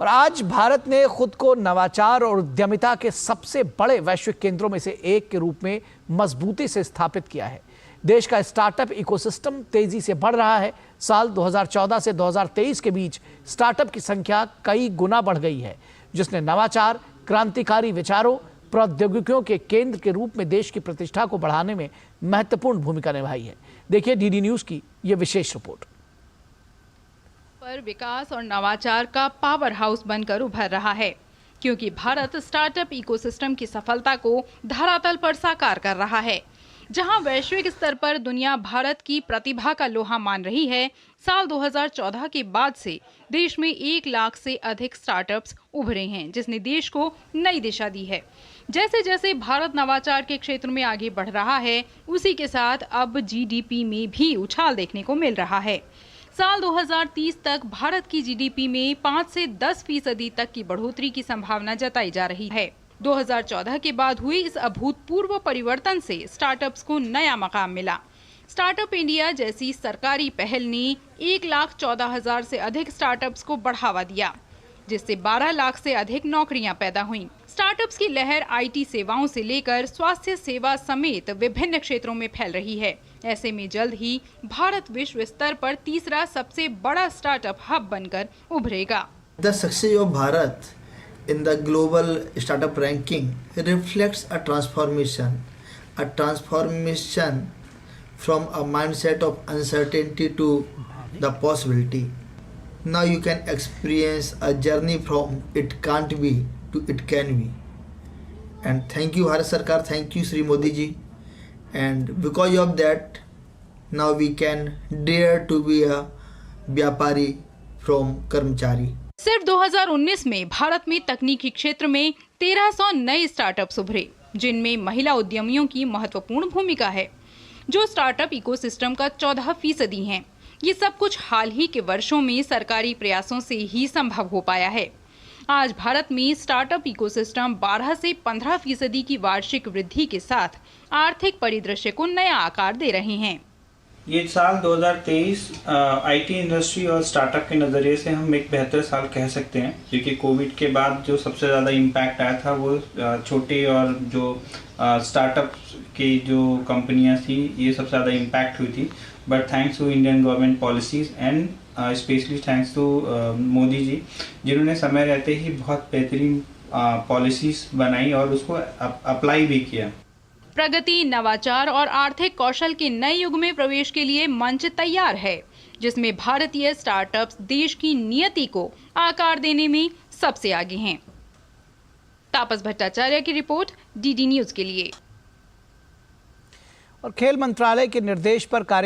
और आज भारत ने खुद को नवाचार और उद्यमिता के सबसे बड़े वैश्विक केंद्रों में से एक के रूप में मजबूती से स्थापित किया है। देश का स्टार्टअप इकोसिस्टम तेजी से बढ़ रहा है। साल 2014 से 2023 के बीच स्टार्टअप की संख्या कई गुना बढ़ गई है, जिसने नवाचार, क्रांतिकारी विचारों, प्रौद्योगिकियों के केंद्र के रूप में देश की प्रतिष्ठा को बढ़ाने में महत्वपूर्ण भूमिका निभाई है। देखिए डीडी न्यूज की यह विशेष रिपोर्ट। पर विकास और नवाचार का पावर हाउस बनकर उभर रहा है, क्योंकि भारत स्टार्टअप इकोसिस्टम की सफलता को धरातल पर साकार कर रहा है। जहां वैश्विक स्तर पर दुनिया भारत की प्रतिभा का लोहा मान रही है, साल 2014 के बाद से देश में 1 लाख से अधिक स्टार्टअप्स उभरे हैं, जिसने देश को नई दिशा दी है। जैसे जैसे भारत नवाचार के क्षेत्र में आगे बढ़ रहा है, उसी के साथ अब जीडीपी में भी उछाल देखने को मिल रहा है। साल 2030 तक भारत की जीडीपी में 5 से 10% तक की बढ़ोतरी की संभावना जताई जा रही है। 2014 के बाद हुए इस अभूतपूर्व परिवर्तन से स्टार्टअप्स को नया मकाम मिला। स्टार्टअप इंडिया जैसी सरकारी पहल ने 1,14,000 से अधिक स्टार्टअप्स को बढ़ावा दिया, जिससे 12 लाख से अधिक नौकरियां पैदा हुईं। स्टार्टअप्स की लहर आईटी सेवाओं से लेकर स्वास्थ्य सेवा समेत विभिन्न क्षेत्रों में फैल रही है। ऐसे में जल्द ही भारत विश्व स्तर पर तीसरा सबसे बड़ा स्टार्टअप हब बनकर उभरेगा। The success of Bharat in the global startup ranking reflects a transformation from a mindset of uncertainty to the possibility. Now you can experience a journey from it can't be to it can be. And thank you Bharat Sarkar, thank you Shri Modi ji. And because of that, now we can dare to be a vyapari from कर्मचारी। सिर्फ 2019 में भारत में तकनीकी क्षेत्र में 1300 नए startups उभरे, जिनमें महिला उद्यमियों की महत्वपूर्ण भूमिका है, जो स्टार्टअप इकोसिस्टम का 14% हैं। ये सब कुछ हाल ही के वर्षों में सरकारी प्रयासों से ही संभव हो पाया है। आज भारत में स्टार्टअप इकोसिस्टम 12 से 15% की वार्षिक वृद्धि के साथ आर्थिक परिदृश्य को नया आकार दे रहे हैं। ये साल 2023 आईटी इंडस्ट्री और स्टार्टअप के नज़रिए से हम एक बेहतर साल कह सकते हैं, क्योंकि कोविड के बाद जो सबसे ज़्यादा इम्पैक्ट आया था वो छोटे और जो स्टार्टअप की जो कंपनियां थी, ये सबसे ज़्यादा इम्पैक्ट हुई थी। But thanks to Indian government policies and specially thanks to Modi ji, जिन्होंने समय रहते ही बहुत बेहतरीन पॉलिसीज़ बनाई और उसको अप्लाई भी किया। प्रगति, नवाचार और आर्थिक कौशल के नए युग में प्रवेश के लिए मंच तैयार है, जिसमें भारतीय स्टार्टअप्स देश की नियति को आकार देने में सबसे आगे हैं। तापस भट्टाचार्य की रिपोर्ट, डीडी न्यूज के लिए। और खेल मंत्रालय के निर्देश पर कार्य